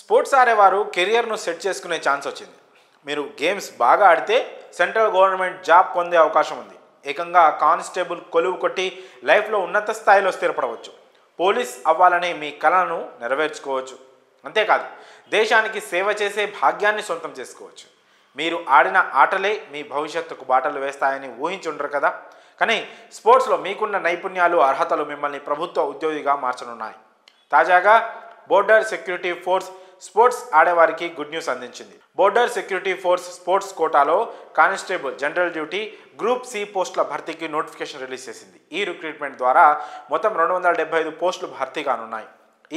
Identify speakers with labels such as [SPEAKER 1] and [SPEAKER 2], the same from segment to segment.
[SPEAKER 1] Sports ఆడేవారు కెరియర్ను set చేసుకునే chance వచ్చింది. మీరు గేమ్స్ బాగా ఆడితే సెంట్రల్ గవర్నమెంట్ జాబ్ పొందే అవకాశం ఉంది. ఏకంగా కానిస్టేబుల్ కొలువు కొట్టి లైఫ్లో ఉన్నత స్థాయిలో స్థిరపడవచ్చు. పోలీస్ అవ్వాలనే మీ కలను నెరవేర్చుకోవచ్చు. అంతేకాదు దేశానికి సేవ చేసే భాగ్యాన్ని సొంతం చేసుకోవచ్చు. మీరు ఆడిన ఆటలే మీ భవిష్యత్తుకు బాటలు వేస్తాయని ఊహించుండరు కదా. కానీ స్పోర్ట్స్లో మీకున్న నైపుణ్యాలు, అర్హతలు మిమ్మల్ని ప్రభుత్వ ఉద్యోగిగా మార్చనున్నాయి. తాజాగా బోర్డర్ సెక్యూరిటీ ఫోర్స్ స్పోర్ట్స్ ఆడేవారికి గుడ్ న్యూస్ అందించింది. బోర్డర్ సెక్యూరిటీ ఫోర్స్ స్పోర్ట్స్ కోటాలో constable, general duty, group C పోస్టుల భర్తీకి నోటిఫికేషన్ రిలీజ్ చేసింది. ఈ రిక్రూట్మెంట్ ద్వారా మొత్తం 275 పోస్టులు భర్తీ కానున్నాయి.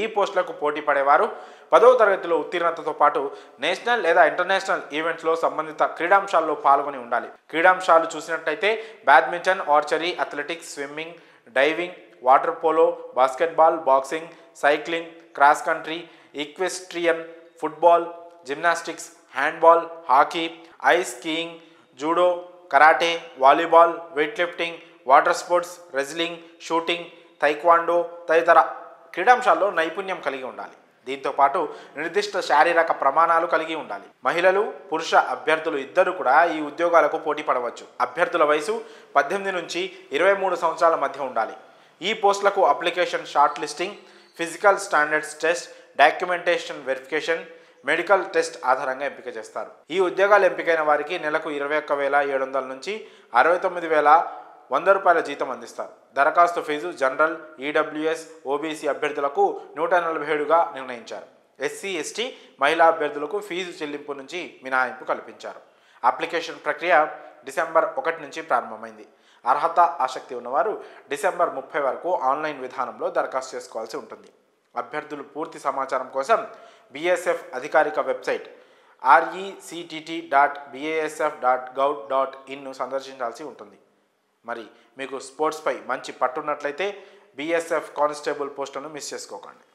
[SPEAKER 1] ఈ పోస్టులకు పోటీ పడేవారు 10వ తరగతిలో ఉత్తీర్ణతతో పాటు నేషనల్ లేదా ఇంటర్నేషనల్ ఈవెంట్స్లో సంబంధిత క్రీడాంశాల్లో పాల్గొని ఉండాలి. క్రీడాంశాలు చూసినట్టయితే badminton, archery, athletics, swimming, diving, water polo, basketball, boxing, cycling, cross country, equestrian, football, gymnastics, handball, hockey, ice skiing, judo, karate, volleyball, weight lifting, water sports, wrestling, shooting, taekwondo తదితర క్రీడాంశాల్లో నైపుణ్యం కలిగి ఉండాలి. దీంతో పాటు నిర్దిష్ట శారీరక ప్రమాణాలు కలిగి ఉండాలి. మహిళలు, పురుష అభ్యర్థులు ఇద్దరు కూడా ఈ ఉద్యోగాలకు పోటీ పడవచ్చు. అభ్యర్థుల వయసు 18 నుంచి 23 సంవత్సరాల మధ్య ఉండాలి. ఈ పోస్టులకు application, short listing, physical standards test, documentation verification, medical test ఆధారంగా ఎంపిక చేస్తారు. ఈ ఉద్యోగాలు ఎంపికైన వారికి నెలకు 21,700 నుంచి 69,100 రూపాయల జీతం అందిస్తారు. దరఖాస్తు ఫీజు జనరల్, ఈడబ్ల్యూఎస్, ఓబీసీ అభ్యర్థులకు 147గా నిర్ణయించారు. ఎస్సీ, ఎస్టీ, మహిళా అభ్యర్థులకు ఫీజు చెల్లింపు నుంచి మినహాయింపు కల్పించారు. అప్లికేషన్ ప్రక్రియ డిసెంబర్ 1 నుంచి ప్రారంభమైంది. అర్హత, ఆసక్తి ఉన్నవారు డిసెంబర్ 30 వరకు ఆన్లైన్ విధానంలో దరఖాస్తు చేసుకోవాల్సి ఉంటుంది. అభ్యర్థులు పూర్తి సమాచారం కోసం బీఎస్ఎఫ్ అధికారిక వెబ్సైట్ rect.basf.gov.in సందర్శించాల్సి ఉంటుంది. మరి మీకు స్పోర్ట్స్పై మంచి పట్టున్నట్లయితే బీఎస్ఎఫ్ కానిస్టేబుల్ పోస్టులను మిస్ చేసుకోకండి.